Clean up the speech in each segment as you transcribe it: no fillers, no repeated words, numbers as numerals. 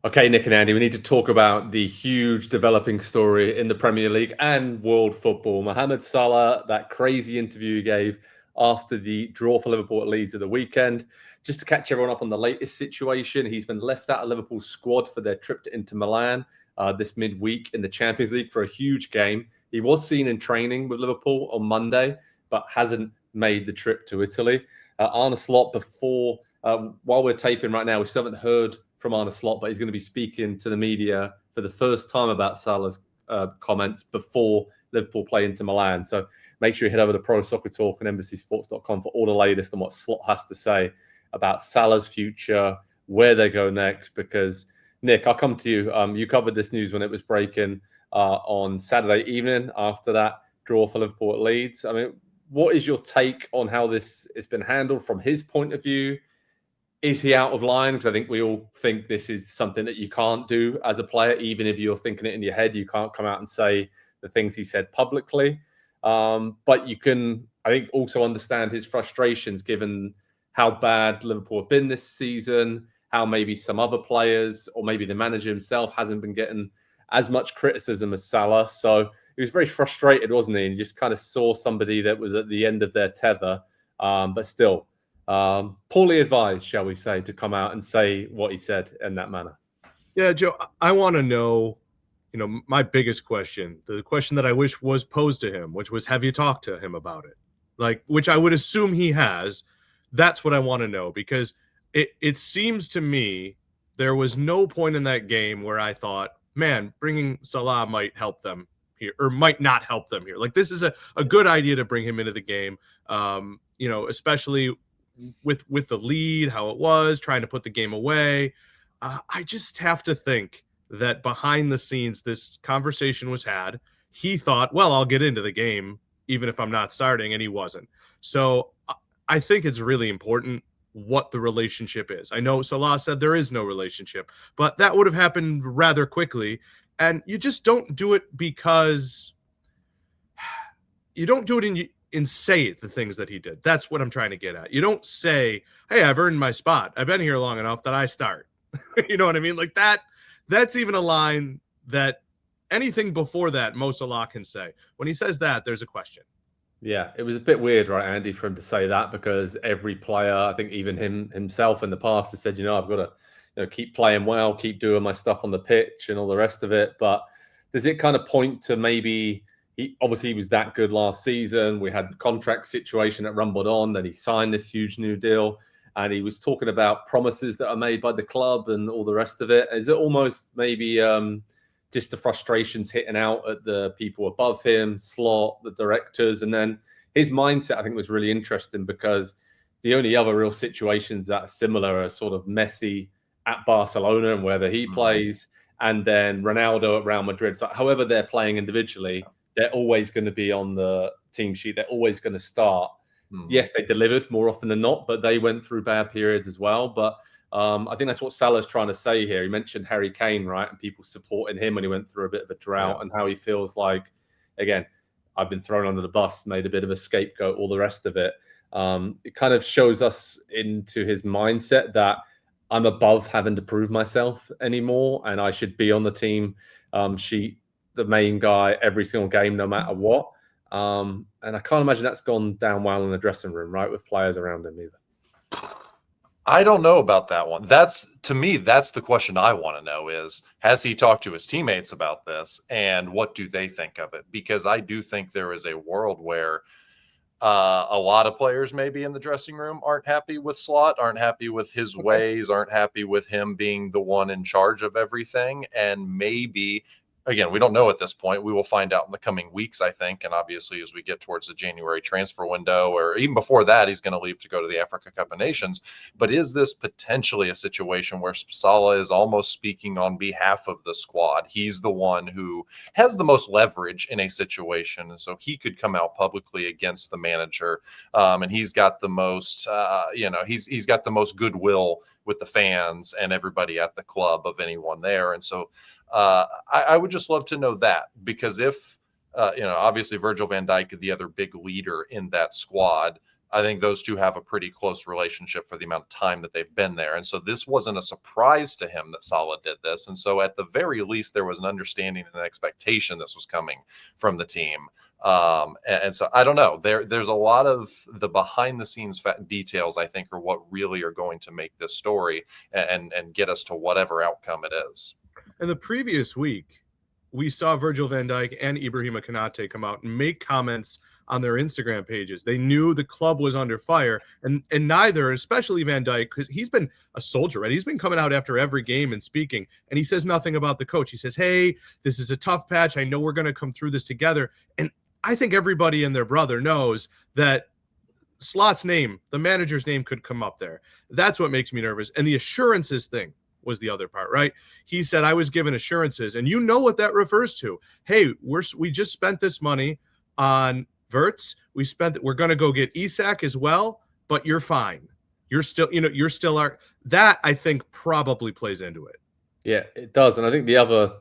Okay, Nick and Andy, we need to talk about the huge developing story in the Premier League and world football. Mohamed Salah, that crazy interview he gave after the draw for Liverpool at Leeds at the weekend. Just to catch everyone up on the latest situation, he's been left out of Liverpool's squad for their trip to Inter Milan this midweek in the Champions League for a huge game. He was seen in training with Liverpool on Monday, but hasn't made the trip to Italy. Arne Slot, while we're taping right now, we still haven't heard from Arne Slot, but he's going to be speaking to the media for the first time about Salah's comments before Liverpool play Inter Milan. So make sure you head over to Pro Soccer Talk and NBCSports.com for all the latest on what Slot has to say about Salah's future, where they go next. Because, Nick, I'll come to you. You covered this news when it was breaking on Saturday evening after that draw for Liverpool at Leeds. I mean, what is your take on how this has been handled from his point of view? Is he out of line? Because I think we all think this is something that you can't do as a player, even if you're thinking it in your head. You can't come out and say the things he said publicly. But you can, I think, also understand his frustrations given how bad Liverpool have been this season, how maybe some other players or maybe the manager himself hasn't been getting as much criticism as Salah. So he was very frustrated, wasn't he? And you just kind of saw somebody that was at the end of their tether, but still. Poorly advised, shall we say, to come out and say what he said in that manner. Yeah, Joe, I want to know, my biggest question, the question that I wish was posed to him, which was, have you talked to him about it? Which I would assume he has. That's what I want to know, because it seems to me there was no point in that game where I thought, man, bringing Salah might help them here or might not help them here. Like, this is a good idea to bring him into the game, especially with the lead, how it was, trying to put the game away. I just have to think that behind the scenes, this conversation was had. He thought, well, I'll get into the game even if I'm not starting, and he wasn't. So I think it's really important what the relationship is. I know Salah said there is no relationship, but that would have happened rather quickly. And you just don't do it because you don't do it and say the things that he did. That's what I'm trying to get at. You don't say, hey, I've earned my spot. I've been here long enough that I start. You know what I mean? Like that's even a line that anything before that, Mo Salah can say. When he says that, there's a question. Yeah, it was a bit weird, right, Andy, for him to say that, because every player, I think even himself in the past has said, I've got to keep playing well, keep doing my stuff on the pitch and all the rest of it. But does it kind of point to maybe he was that good last season? We had the contract situation that rumbled on, then he signed this huge new deal, and he was talking about promises that are made by the club and all the rest of it. Is it almost maybe just the frustrations hitting out at the people above him, Slot, the directors, and then his mindset, I think, was really interesting, because the only other real situations that are similar are sort of Messi at Barcelona and whether he plays, and then Ronaldo at Real Madrid. So however they're playing individually, they're always going to be on the team sheet. They're always going to start. Yes, they delivered more often than not, but they went through bad periods as well. But I think that's what Salah's trying to say here. He mentioned Harry Kane, right, and people supporting him when he went through a bit of a drought, and how he feels like, again, I've been thrown under the bus, made a bit of a scapegoat, all the rest of it. It kind of shows us into his mindset that I'm above having to prove myself anymore, and I should be on the team sheet, the main guy, every single game, no matter what. And I can't imagine that's gone down well in the dressing room, right, with players around him either. I don't know about that one. To me, that's the question I want to know is, has he talked to his teammates about this, and what do they think of it? Because I do think there is a world where a lot of players maybe in the dressing room aren't happy with Slot, aren't happy with his ways, aren't happy with him being the one in charge of everything. And maybe, again, we don't know at this point. We will find out in the coming weeks, I think. And obviously, as we get towards the January transfer window, or even before that, he's going to leave to go to the Africa Cup of Nations. But is this potentially a situation where Salah is almost speaking on behalf of the squad? He's the one who has the most leverage in a situation. And so he could come out publicly against the manager. And he's got the most, he's got the most goodwill with the fans and everybody at the club of anyone there. And so I would just love to know that, because if, obviously Virgil van Dijk, the other big leader in that squad, I think those two have a pretty close relationship for the amount of time that they've been there. And so this wasn't a surprise to him that Salah did this. And so at the very least, there was an understanding and an expectation this was coming from the team. And so I don't know. There's a lot of the behind the scenes details, I think, are what really are going to make this story and get us to whatever outcome it is. In the previous week, we saw Virgil van Dijk and Ibrahima Konate come out and make comments on their Instagram pages. They knew the club was under fire, and neither, especially Van Dijk, because he's been a soldier, right? He's been coming out after every game and speaking, and he says nothing about the coach. He says, hey, this is a tough patch. I know we're going to come through this together. And I think everybody and their brother knows that Slot's name, the manager's name, could come up there. That's what makes me nervous. And the assurances thing was the other part, right? He said, I was given assurances, and you know what that refers to. Hey, we just spent this money on Verts. We're going to go get Isak as well, but you're fine. You're still our, that I think probably plays into it. Yeah, it does. And I think the other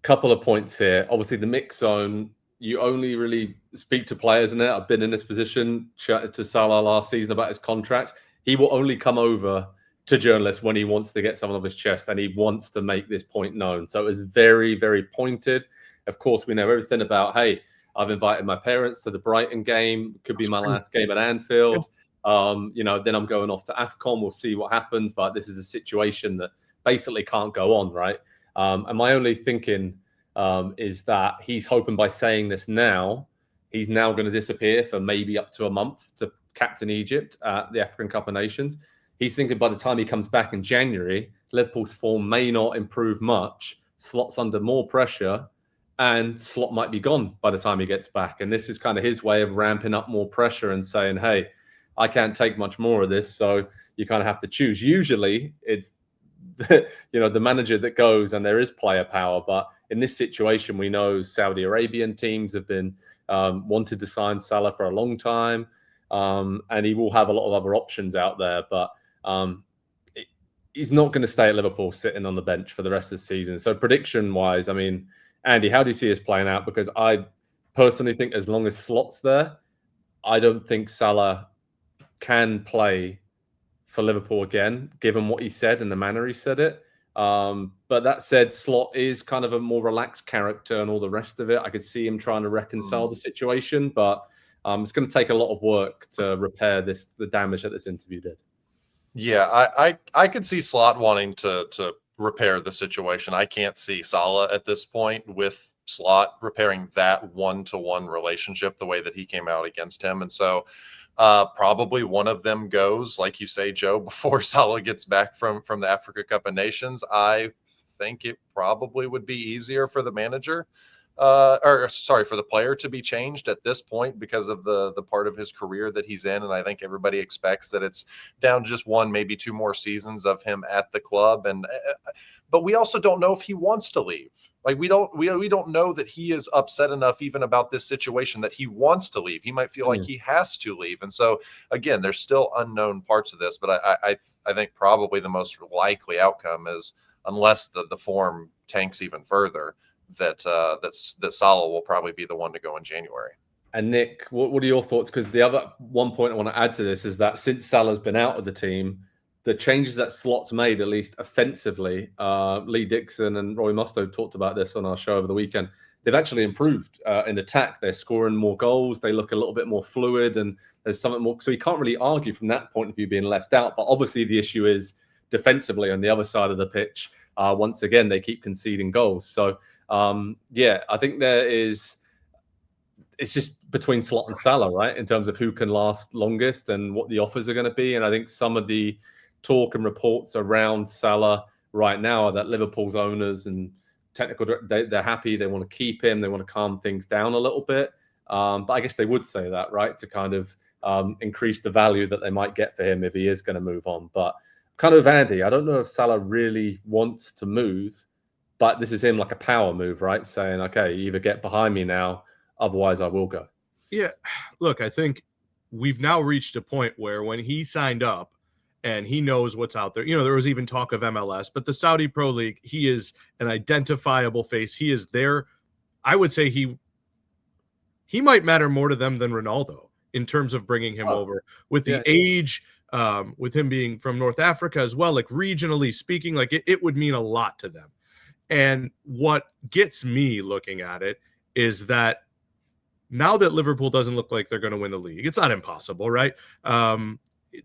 couple of points here, obviously the mix zone, you only really speak to players in it. I've been in this position, chatted to Salah last season about his contract. He will only come over to journalists when he wants to get something off his chest and he wants to make this point known. So it was very, very pointed. Of course, we know everything about, hey, I've invited my parents to the Brighton game. Could be my last game at Anfield. Then I'm going off to AFCON. We'll see what happens. But this is a situation that basically can't go on, right? And my only thinking is that he's hoping by saying this now, he's now going to disappear for maybe up to a month to captain Egypt at the African Cup of Nations. He's thinking by the time he comes back in January, Liverpool's form may not improve much. Slot's under more pressure, and Slot might be gone by the time he gets back. And this is kind of his way of ramping up more pressure and saying, hey, I can't take much more of this. So you kind of have to choose. Usually it's, the manager that goes and there is player power. But in this situation, we know Saudi Arabian teams have been wanted to sign Salah for a long time. And he will have a lot of other options out there. But he's not going to stay at Liverpool sitting on the bench for the rest of the season. So prediction-wise, I mean, Andy, how do you see this playing out? Because I personally think as long as Slot's there, I don't think Salah can play for Liverpool again, given what he said and the manner he said it. But that said, Slot is kind of a more relaxed character and all the rest of it. I could see him trying to reconcile the situation, but it's going to take a lot of work to repair the damage that this interview did. Yeah, I could see Slot wanting to repair the situation. I can't see Salah at this point with Slot repairing that one-to-one relationship the way that he came out against him. And so probably one of them goes, like you say, Joe, before Salah gets back from the Africa Cup of Nations. I think it probably would be easier for the manager for the player to be changed at this point because of the part of his career that he's in. And I think everybody expects that it's down just one, maybe two more seasons of him at the club. But we also don't know if he wants to leave. Like we don't know that he is upset enough even about this situation that he wants to leave. He might feel like he has to leave. And so again, there's still unknown parts of this, but I think probably the most likely outcome is, unless the form tanks even further, that Salah will probably be the one to go in January. And Nick, what are your thoughts? Because the other one point I want to add to this is that since Salah's been out of the team, the changes that Slot's made, at least offensively, Lee Dixon and Roy Mustoe talked about this on our show over the weekend. They've actually improved in attack. They're scoring more goals. They look a little bit more fluid, and there's something more. So you can't really argue from that point of view being left out. But obviously the issue is defensively on the other side of the pitch. Once again, they keep conceding goals. So I think it's just between Slot and Salah, right, in terms of who can last longest and what the offers are going to be. And I think some of the talk and reports around Salah right now are that Liverpool's owners and technical, they're happy. They want to keep him. They want to calm things down a little bit. But I guess they would say that, right, to kind of increase the value that they might get for him if he is going to move on. But kind of Andy, I don't know if Salah really wants to move, but this is him like a power move, right? Saying, okay, either get behind me now, otherwise I will go. Yeah, look, I think we've now reached a point where when he signed up and he knows what's out there, there was even talk of MLS, but the Saudi Pro League, he is an identifiable face. He is there. I would say he might matter more to them than Ronaldo in terms of bringing him Oh, over with the yeah. age, with him being from North Africa as well, like regionally speaking, like it would mean a lot to them. And what gets me looking at it is that now that Liverpool doesn't look like they're going to win the league, it's not impossible, right?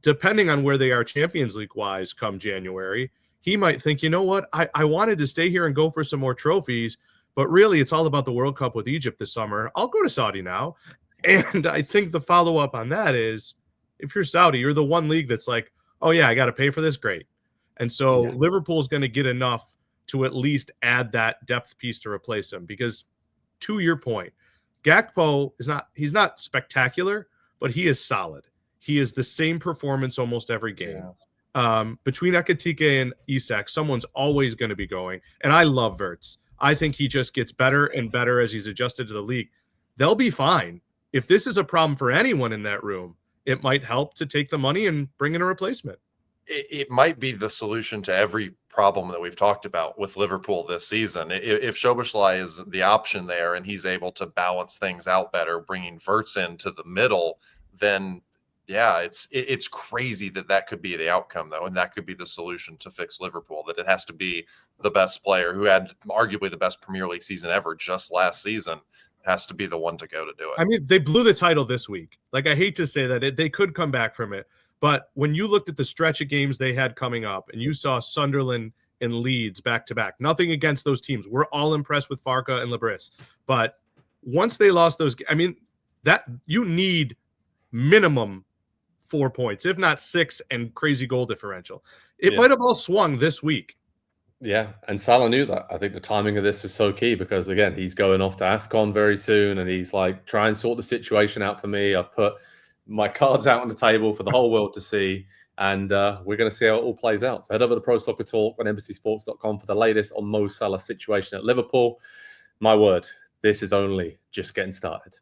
Depending on where they are Champions League wise come January, he might think, you know what, I wanted to stay here and go for some more trophies, but really it's all about the World Cup with Egypt this summer. I'll go to Saudi now. And I think the follow-up on that is, if you're Saudi, you're the one league that's like, oh yeah, I got to pay for this, great. And so Liverpool's going to get enough to at least add that depth piece to replace him. Because to your point, Gakpo he's not spectacular, but he is solid. He is the same performance almost every game. Between Ekitike and Isak, someone's always going to be going. And I love Wirtz. I think he just gets better and better as he's adjusted to the league. They'll be fine. If this is a problem for anyone in that room, it might help to take the money and bring in a replacement. It might be the solution to every problem that we've talked about with Liverpool this season. If Szoboszlai is the option there and he's able to balance things out better, bringing Wirtz into the middle, then yeah, it's crazy that could be the outcome, though, and that could be the solution to fix Liverpool, that it has to be the best player who had arguably the best Premier League season ever just last season has to be the one to go to do it. I mean, they blew the title this week. Like, I hate to say that they could come back from it, but when you looked at the stretch of games they had coming up and you saw Sunderland and Leeds back to back, nothing against those teams. We're all impressed with Farke and Lebris, but once they lost those, I mean, that you need minimum 4 points, if not 6, and crazy goal differential. It might have all swung this week. Yeah, and Salah knew that. I think the timing of this was so key because, again, he's going off to AFCON very soon, and he's like, try and sort the situation out for me. I've put my cards out on the table for the whole world to see, and we're going to see how it all plays out. So head over to Pro Soccer Talk on NBCSports.com for the latest on Mo Salah's situation at Liverpool. My word, this is only just getting started.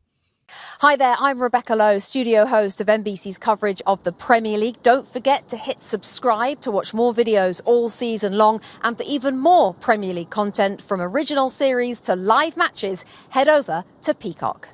Hi there, I'm Rebecca Lowe, studio host of NBC's coverage of the Premier League. Don't forget to hit subscribe to watch more videos all season long. And for even more Premier League content, from original series to live matches, head over to Peacock.